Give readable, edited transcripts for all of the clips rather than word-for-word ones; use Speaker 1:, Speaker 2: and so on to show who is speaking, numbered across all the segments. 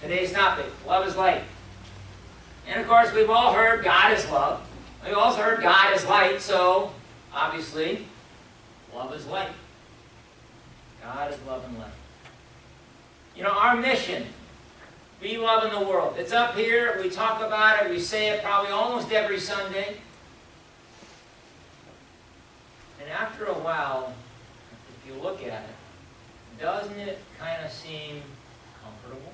Speaker 1: Today's topic, love is light. And of course, we've all heard God is love. We've also heard God is light, so obviously, love is light. God is love and light. You know, our mission, be love in the world. It's up here. We talk about it. We say it probably almost every Sunday. And after a while, if you look at it, doesn't it kind of seem comfortable?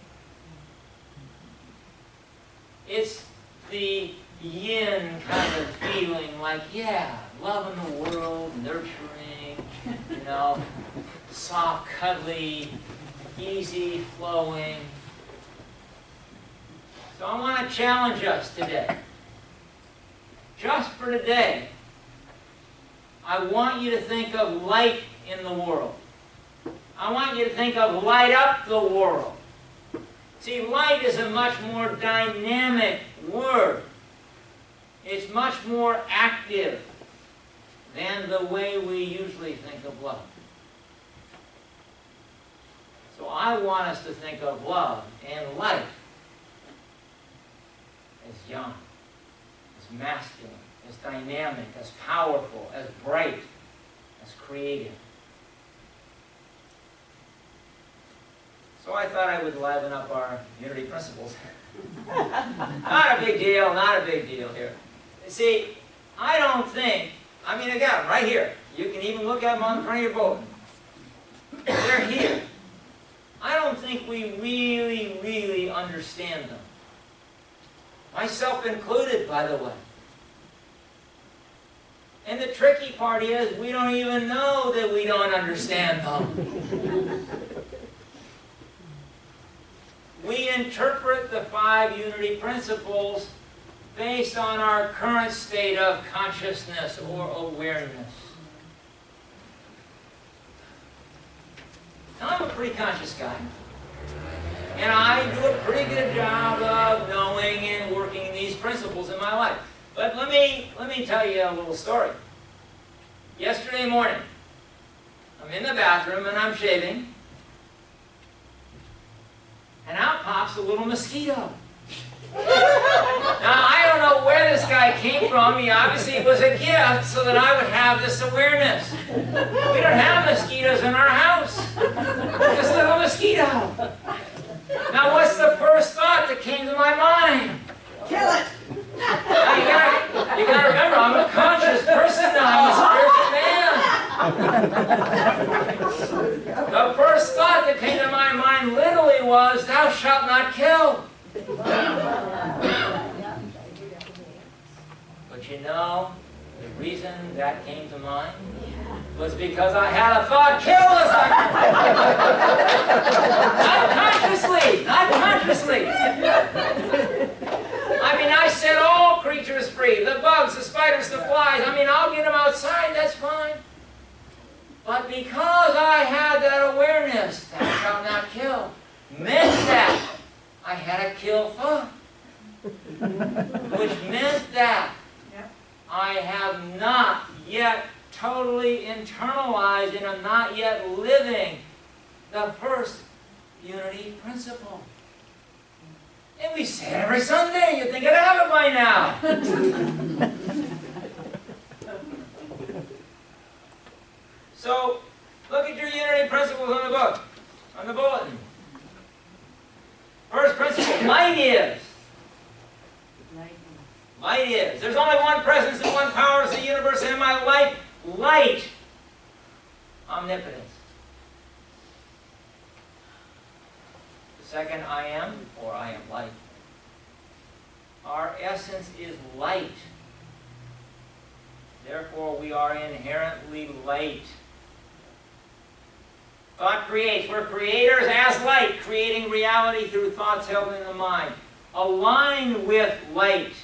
Speaker 1: It's the yin kind of feeling like, yeah, love in the world, nurturing, you know, soft, cuddly, easy flowing. So I want to challenge us today. Just for today, I want you to think of light in the world. I want you to think of light up the world. See, light is a much more dynamic word. It's much more active than the way we usually think of love. So I want us to think of love and light as young, as masculine, as dynamic, as powerful, as bright, as creative. So I thought I would liven up our unity principles. Not a big deal, not a big deal here. See, I don't think, I mean, I got them right here. You can even look at them on the front of your bulletin. They're here. I don't think we really understand them. Myself included, by the way. And the tricky part is we don't even know that we don't understand them. We interpret the 5 unity principles based on our current state of consciousness or awareness. Now, I'm a pretty conscious guy. And I do a pretty good job of knowing and working these principles in my life. But let me tell you a little story. Yesterday morning, I'm in the bathroom and I'm shaving. And out pops a little mosquito. Now, I don't know where this guy came from. He obviously was a gift so that I would have this awareness. We don't have mosquitoes in our house. This little mosquito. Now, what's the first thought that came to my mind?
Speaker 2: Kill it!
Speaker 1: Now, you gotta remember, I'm a conscious person now. I'm a spiritual man. The first thought that came to my mind literally was, thou shalt not kill. But you know, the reason that came to mind was because I had a thought, kill this. Not consciously. I mean, I set all creatures free. The bugs, the spiders, the flies. I mean, I'll get them outside, that's fine. But because I had that awareness, thou shalt not kill, meant that I had a kill thought. Which meant that I have not yet totally internalized and am not yet living the first unity principle. And we say it every Sunday. You'd think I'd have it by now. So, look at your unity principles on the book, on the bulletin. First principle, light is. Light is. There's only one presence and one power is the universe, and in my life, light. Omnipotence. The second, I am, or I am light. Our essence is light. Therefore, we are inherently light. Thought creates. We're creators as light, creating reality through thoughts held in the mind. Align with light.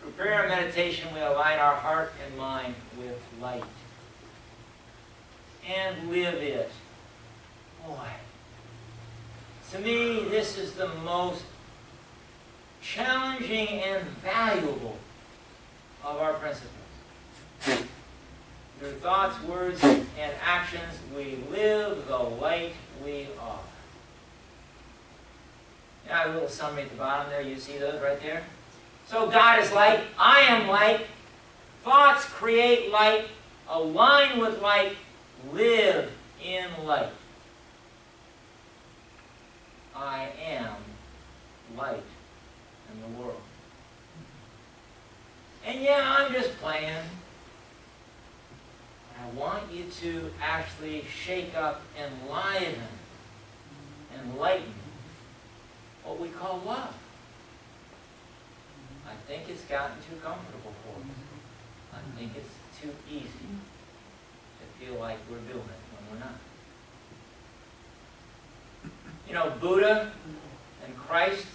Speaker 1: Through prayer and meditation, we align our heart and mind with light. And live it. Boy. To me, this is the most challenging and valuable of our principles. Through thoughts, words, and actions, we live the light we are. Got a little summary at the bottom there. You see those right there? So God is light. I am light. Thoughts create light. Align with light. Live in light. I am light in the world. And yeah, I'm just playing. I want you to actually shake up, enliven, enlighten what we call love. I think it's gotten too comfortable for us. I think it's too easy to feel like we're doing it when we're not. You know, Buddha and Christ,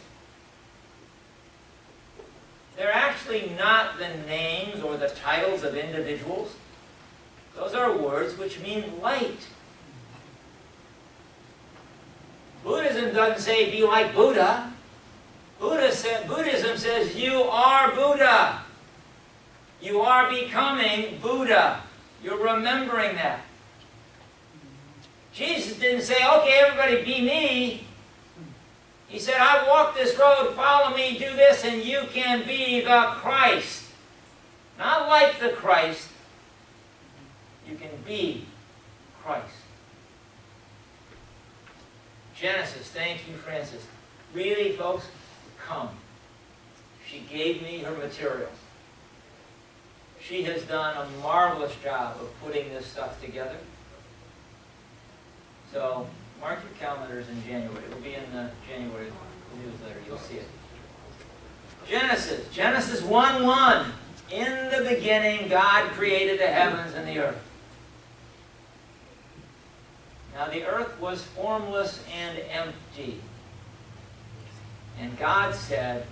Speaker 1: they're actually not the names or the titles of individuals. Those are words which mean light. Buddhism doesn't say be like Buddha. Buddhism says you are Buddha. You are becoming Buddha. You're remembering that. Jesus didn't say, okay, everybody be me. He said, I walk this road, follow me, do this, and you can be the Christ. Not like the Christ. You can be Christ. Genesis, thank you, Francis. Really, folks, come. She gave me her materials. She has done a marvelous job of putting this stuff together. So, mark your calendars in January. It will be in the January newsletter. You'll see it. Genesis 1:1. In the beginning, God created the heavens and the earth. Now the earth was formless and empty. And God said,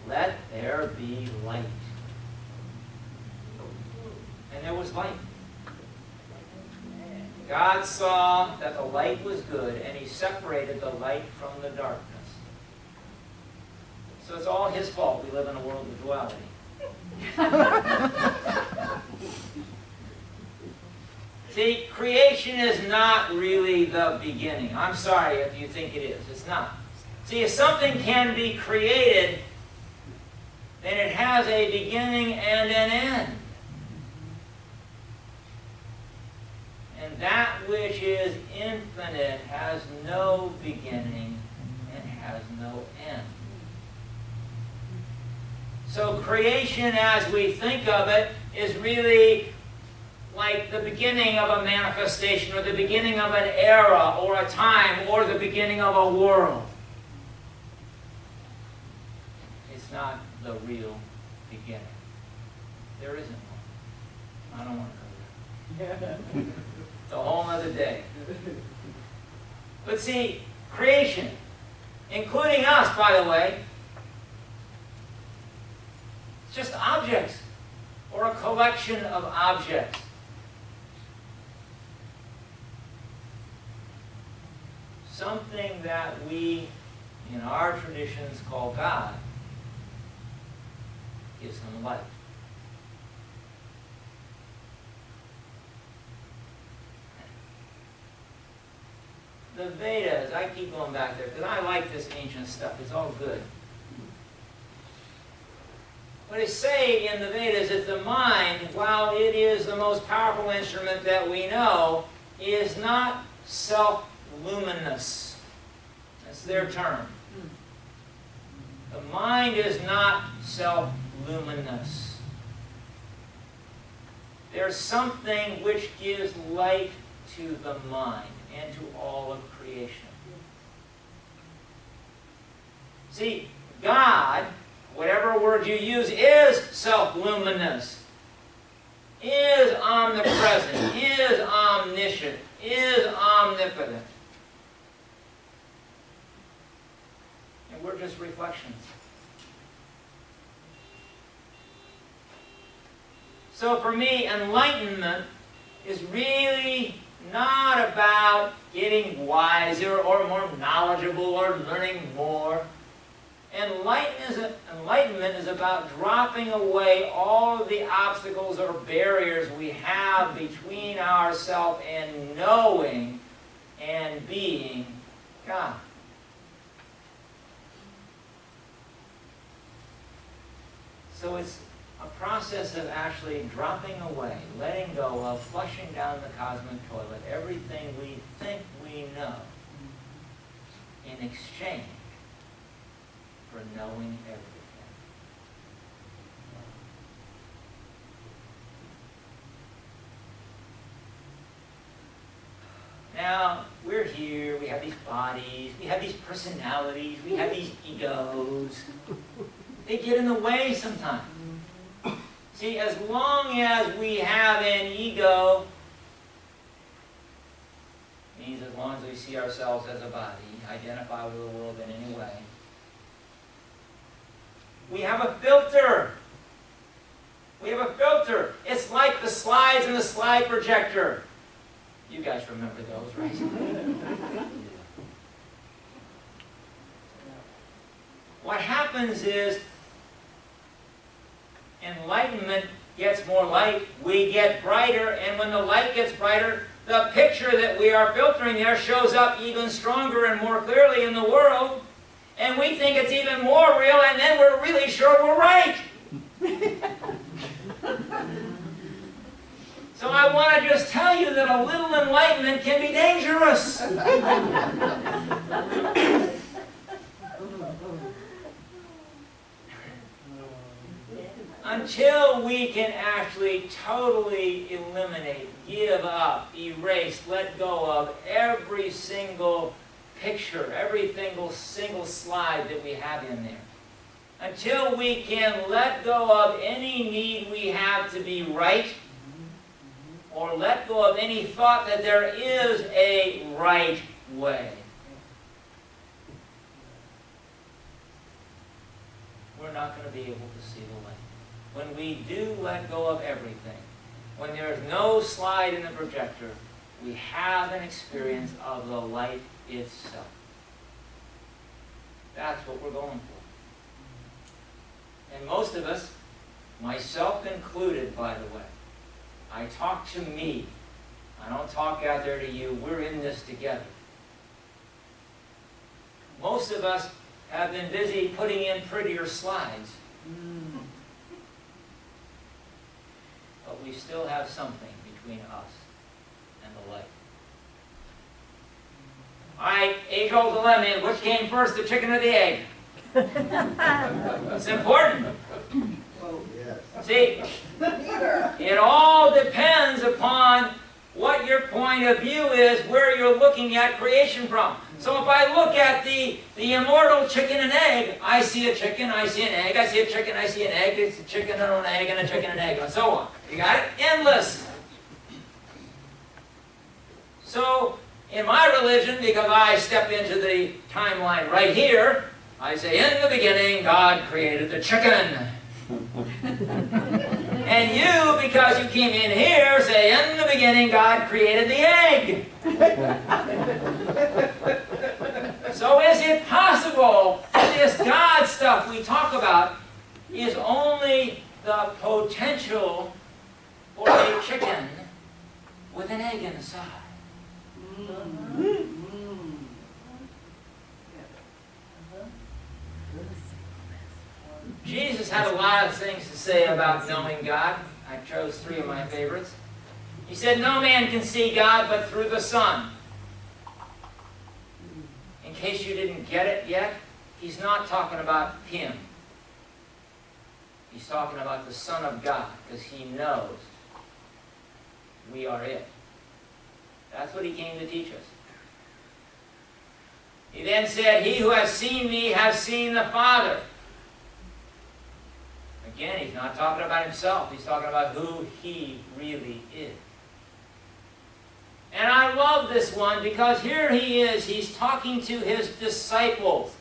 Speaker 1: let there be light. And there was light. God saw that the light was good, and He separated the light from the darkness. So it's all His fault we live in a world of duality. See, creation is not really the beginning. I'm sorry if you think it is. It's not. See, if something can be created, then it has a beginning and an end. And that which is infinite has no beginning and has no end. So creation, as we think of it, is really like the beginning of a manifestation, or the beginning of an era, or a time, or the beginning of a world. It's not the real beginning. There isn't one. I don't want to go there. It's a whole other day. But see, creation, including us, by the way, it's just objects, or a collection of objects. Something that we, in our traditions, call God, gives them light. The Vedas, I keep going back there because I like this ancient stuff. It's all good. What they say in the Vedas is the mind, while it is the most powerful instrument that we know, is not self-luminous. That's their term. The mind is not self-luminous. There's something which gives light to the mind and to all of creation. See, God, whatever word you use, is self-luminous, is omnipresent, is omniscient, is omnipotent. And we're just reflections. So for me, enlightenment is really not about getting wiser or more knowledgeable or learning more. Enlightenment is about dropping away all of the obstacles or barriers we have between ourselves and knowing and being God. So it's a process of actually dropping away, letting go of, flushing down the cosmic toilet, everything we think we know, in exchange for knowing everything. Now, we're here, we have these bodies, we have these personalities, we have these egos. They get in the way sometimes. See, as long as we have an ego, means as long as we see ourselves as a body, identify with the world in any way, we have a filter. We have a filter. It's like the slides in the slide projector. You guys remember those, right? What happens is enlightenment gets more light, we get brighter, and when the light gets brighter, the picture that we are filtering there shows up even stronger and more clearly in the world, and we think it's even more real, and then we're really sure we're right. So I want to just tell you that a little enlightenment can be dangerous. Until we can actually totally eliminate, give up, erase, let go of every single picture, every single slide that we have in there. Until we can let go of any need we have to be right, or let go of any thought that there is a right way. We're not going to be able to see the light. When we do let go of everything, when there is no slide in the projector, we have an experience of the light itself. That's what we're going for. And most of us, myself included, by the way, I talk to me. I don't talk out there to you. We're in this together. Most of us have been busy putting in prettier slides. But we still have something between us and the light. All right, age-old dilemma. Which came first, the chicken or the egg? It's important. See, it all depends upon what your point of view is, where you're looking at creation from. So if I look at the immortal chicken and egg, I see a chicken, I see an egg, I see a chicken, I see an egg, it's a chicken and an egg, and a chicken and an egg, and so on. You got it? Endless. So, in my religion, because I step into the timeline right here, I say, in the beginning, God created the chicken. And you, because you came in here, say, in the beginning, God created the egg. So is it possible that this God stuff we talk about is only the potential for a chicken with an egg inside? Jesus had a lot of things to say about knowing God. I chose 3 of my favorites. He said, no man can see God but through the Son. In case you didn't get it yet, he's not talking about him. He's talking about the Son of God, because he knows we are it. That's what he came to teach us. He then said, he who has seen me has seen the Father. Again, he's not talking about himself. He's talking about who he really is. And I love this one because here he is. He's talking to his disciples,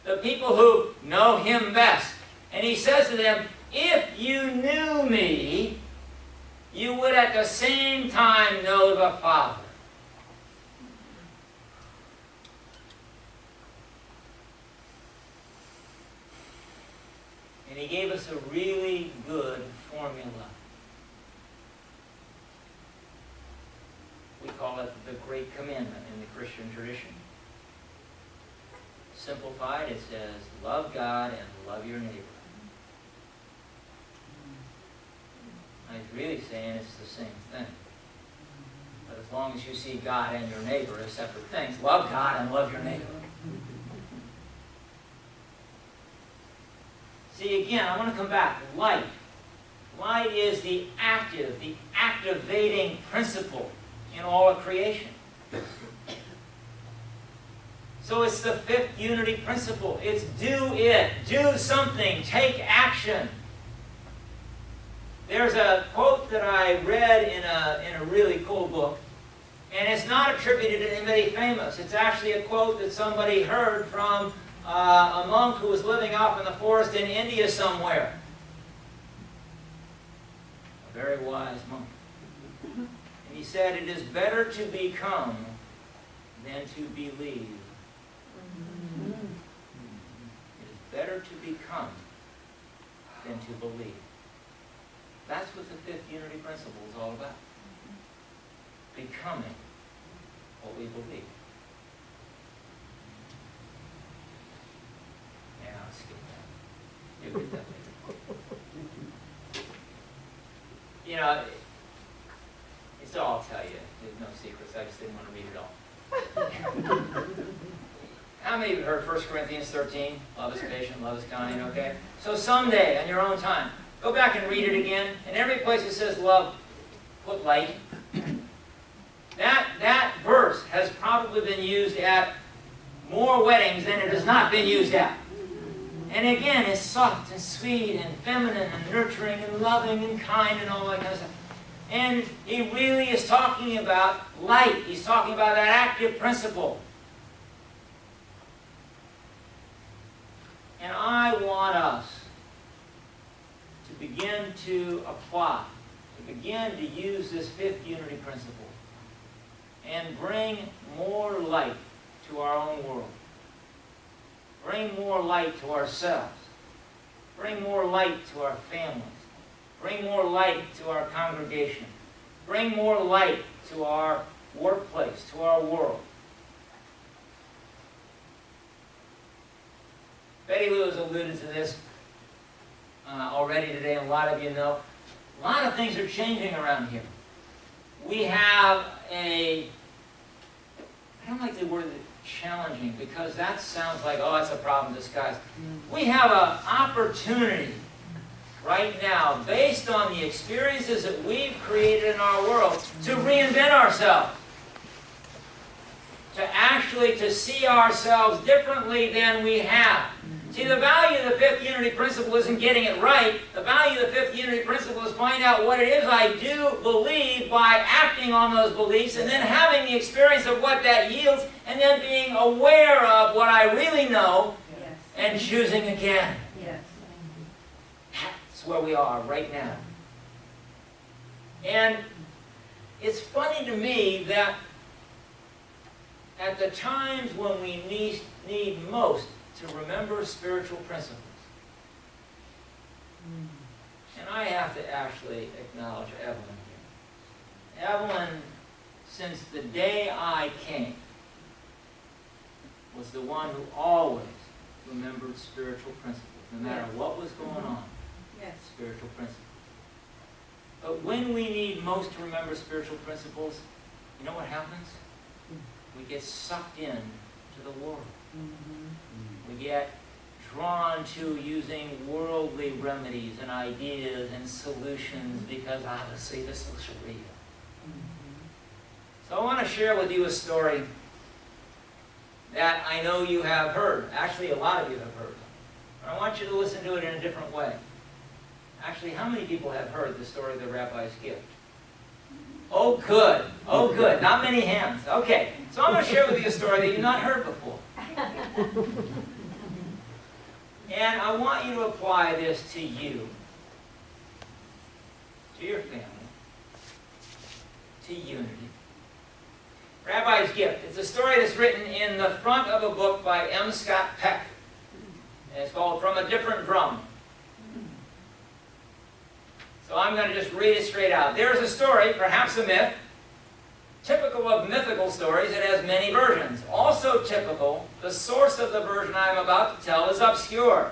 Speaker 1: the people who know him best. And he says to them, if you knew me, you would at the same time know the Father. And he gave us a really good formula. We call it the Great Commandment in the Christian tradition. Simplified, it says, love God and love your neighbor. he's really saying it's the same thing. But as long as you see God and your neighbor as separate things, love God and love your neighbor. See, again, I want to come back. Light. Light is the activating principle in all of creation. So it's the fifth unity principle. It's do it. Do something. Take action. There's a quote that I read in a really cool book, and it's not attributed to anybody famous. It's actually a quote that somebody heard from a monk who was living off in the forest in India somewhere. A very wise monk. And he said, "It is better to become than to believe." It is better to become than to believe. That's what the fifth unity principle is all about. Becoming what we believe. Yeah, I'll skip that. You'll get that later. You know, it's all I'll tell you. There's no secrets. I just didn't want to read it all. How many of you heard 1 Corinthians 13? Love is patient, love is kind, okay? So someday, on your own time, go back and read it again. In every place it says love, put light. That verse has probably been used at more weddings than it has not been used at. And again, it's soft and sweet and feminine and nurturing and loving and kind and all that kind of stuff. And he really is talking about light. He's talking about that active principle. And I want us to begin to apply, to begin to use this fifth unity principle and bring more light to our own world. Bring more light to ourselves. Bring more light to our families. Bring more light to our congregation. Bring more light to our workplace, to our world. Betty Lou has alluded to this already today, and a lot of you know. A lot of things are changing around here. We have I don't like the word challenging, because that sounds like, oh, that's a problem disguised. We have an opportunity right now, based on the experiences that we've created in our world, to reinvent ourselves. To see ourselves differently than we have. See, the value of the fifth unity principle isn't getting it right. The value of the fifth unity principle is finding out what it is I do believe by acting on those beliefs, and then having the experience of what that yields, and then being aware of what I really know, yes, and choosing again. Yes. That's where we are right now. And it's funny to me that at the times when we need most to remember spiritual principles. And I have to actually acknowledge Evelyn here. Evelyn, since the day I came, was the one who always remembered spiritual principles, no matter what was going on. Yes. Spiritual principles. But when we need most to remember spiritual principles, you know what happens? We get sucked in to the world. We get drawn to using worldly remedies and ideas and solutions, because obviously this looks real. So I want to share with you a story that I know you have heard. Actually, a lot of you have heard. But I want you to listen to it in a different way. Actually, how many people have heard the story of the rabbi's gift? Oh, good. Oh, good. Not many hands. Okay. So I'm going to share with you a story that you've not heard before. And I want you to apply this to you, to your family, to unity. Rabbi's Gift. It's a story that's written in the front of a book by M. Scott Peck. And it's called From a Different Drum. So I'm going to just read it straight out. There's a story, perhaps a myth, typical of mythical stories. It has many versions. Also typical, the source of the version I am about to tell is obscure.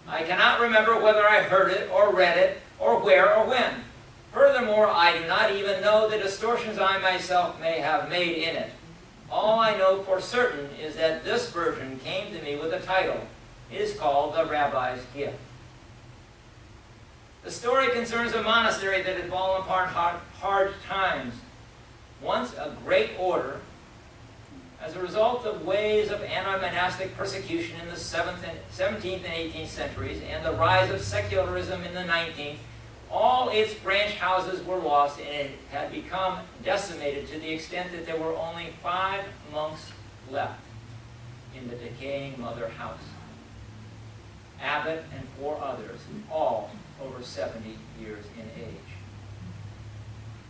Speaker 1: I cannot remember whether I heard it or read it or where or when. Furthermore, I do not even know the distortions I myself may have made in it. All I know for certain is that this version came to me with a title. It is called The Rabbi's Gift. The story concerns a monastery that had fallen upon hard times. Once a great order, as a result of waves of anti-monastic persecution in the 17th and 18th centuries and the rise of secularism in the 19th, all its branch houses were lost, and it had become decimated to the extent that there were only 5 monks left in the decaying mother house. Abbot and 4 others, all over 70 years in age.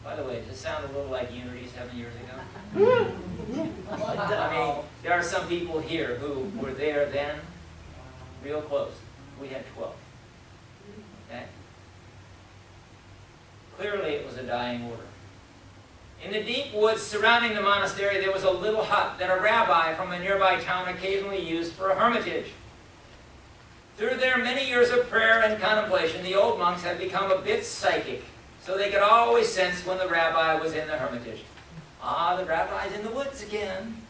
Speaker 1: By the way, does it sound a little like Unity 7 years ago? I mean, there are some people here who were there then, real close. We had 12. Okay? Clearly, it was a dying order. In the deep woods surrounding the monastery, there was a little hut that a rabbi from a nearby town occasionally used for a hermitage. Through their many years of prayer and contemplation, the old monks had become a bit psychic, so they could always sense when the rabbi was in the hermitage. Ah, the rabbi's in the woods again.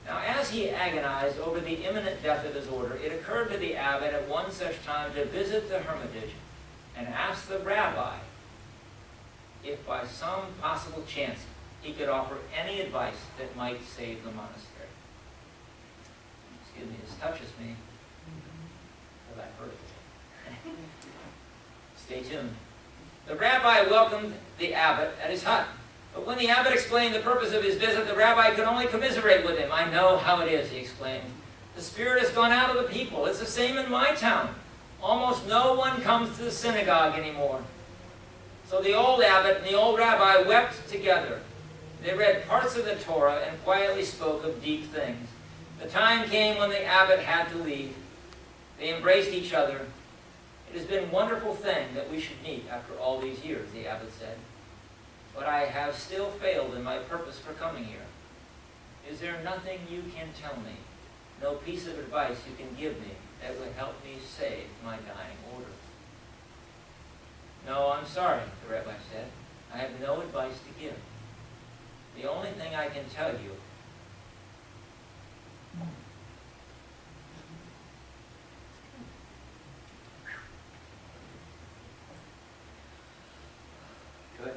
Speaker 1: Now, as he agonized over the imminent death of his order, it occurred to the abbot at one such time to visit the hermitage and ask the rabbi if by some possible chance he could offer any advice that might save the monastery. Excuse me, this touches me, because I heard it. Stay tuned. The rabbi welcomed the abbot at his hut. But when the abbot explained the purpose of his visit, the rabbi could only commiserate with him. "I know how it is," he exclaimed. "The spirit has gone out of the people. It's the same in my town. Almost no one comes to the synagogue anymore." So the old abbot and the old rabbi wept together. They read parts of the Torah and quietly spoke of deep things. The time came when the abbot had to leave. They embraced each other. "It has been a wonderful thing that we should meet after all these years," the abbot said. "But I have still failed in my purpose for coming here. Is there nothing you can tell me, no piece of advice you can give me that would help me save my dying order?" "No, I'm sorry," the rabbi said. "I have no advice to give. The only thing I can tell you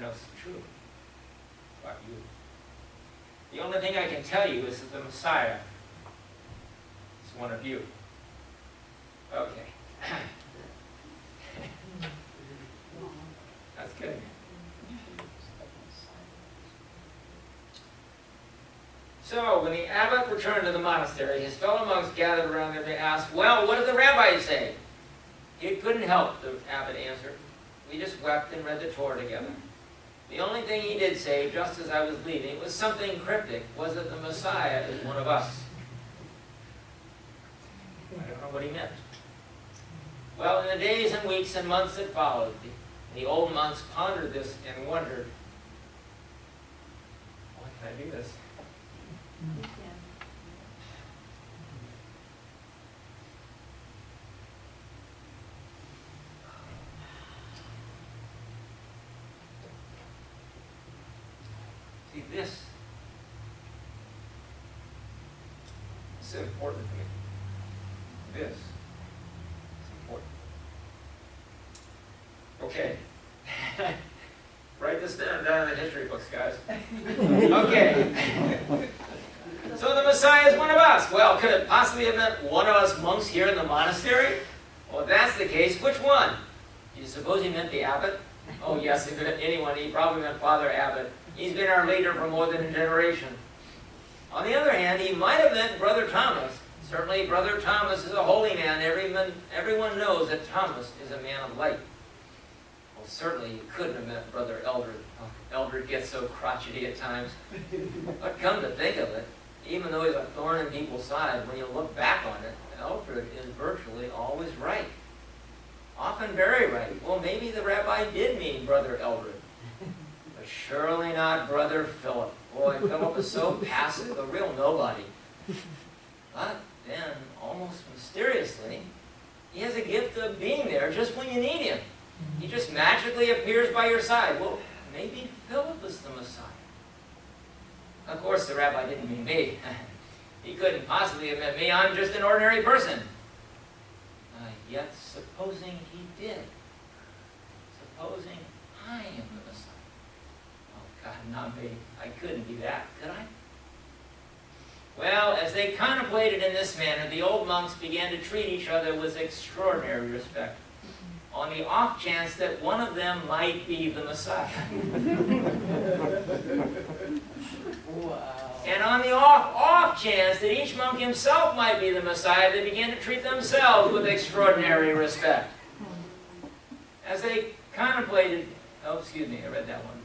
Speaker 1: knows the truth about you. The only thing I can tell you is that the Messiah is one of you." Okay. That's good. So, when the abbot returned to the monastery, his fellow monks gathered around him and asked, "Well, what did the rabbi say?" "He couldn't help," the abbot answered. "We just wept and read the Torah together. The only thing he did say, just as I was leaving, was something cryptic, was that the Messiah is one of us." I don't know what he meant. Well, in the days and weeks and months that followed, the old monks pondered this and wondered, "Why can I do this?" See, this is important to me. This is important. Okay. Write this down in the history books, guys. Okay. So the Messiah is one of us. Well, could it possibly have meant one of us monks here in the monastery? Well, if that's the case, which one? Do you suppose he meant the abbot? Oh, yes, if it meant anyone, he probably meant Father Abbot. He's been our leader for more than a generation. On the other hand, he might have meant Brother Thomas. Certainly, Brother Thomas is a holy man. Everyone knows that Thomas is a man of light. Well, certainly, he couldn't have meant Brother Eldred. Oh, Eldred gets so crotchety at times. But come to think of it, even though he's a thorn in people's side, when you look back on it, Eldred is virtually always right. Often very right. Well, maybe the rabbi did mean Brother Eldred. But surely not Brother Philip. Boy, Philip is so passive, a real nobody. But then, almost mysteriously, he has a gift of being there just when you need him. He just magically appears by your side. Well, maybe Philip is the Messiah. Of course, the rabbi didn't mean me. He couldn't possibly have meant me. I'm just an ordinary person. Yet, supposing he did. Supposing I am the Messiah. Oh, God, not me. I couldn't be that, could I? Well, as they contemplated in this manner, the old monks began to treat each other with extraordinary respect, on the off chance that one of them might be the Messiah.
Speaker 2: Wow.
Speaker 1: And on the off chance that each monk himself might be the Messiah, they began to treat themselves with extraordinary respect. As they contemplated, oh, excuse me, I read that one.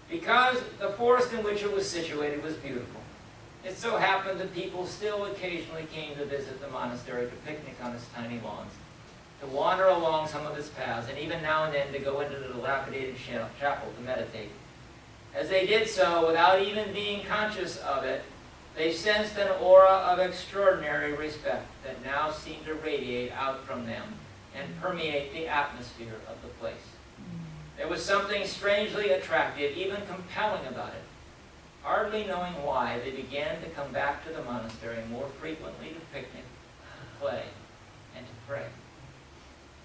Speaker 1: Because the forest in which it was situated was beautiful, it so happened that people still occasionally came to visit the monastery to picnic on its tiny lawns, to wander along some of its paths, and even now and then to go into the dilapidated chapel to meditate. As they did so, without even being conscious of it, they sensed an aura of extraordinary respect that now seemed to radiate out from them and permeate the atmosphere of the place. There was something strangely attractive, even compelling about it. Hardly knowing why, they began to come back to the monastery more frequently to picnic, to play, and to pray.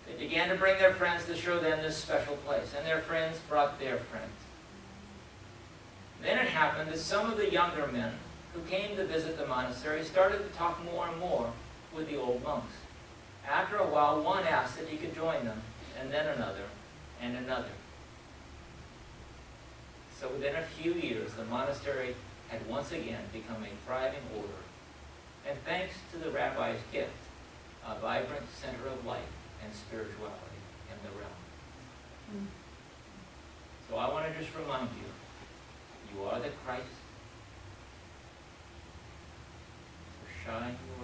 Speaker 1: They began to bring their friends to show them this special place, and their friends brought their friends. Then it happened that some of the younger men who came to visit the monastery started to talk more and more with the old monks. After a while, one asked if he could join them, and then another, and another. So within a few years, the monastery had once again become a thriving order, and thanks to the rabbi's gift, a vibrant center of life and spirituality in the realm. So I want to just remind you, you are the Christ. So shine your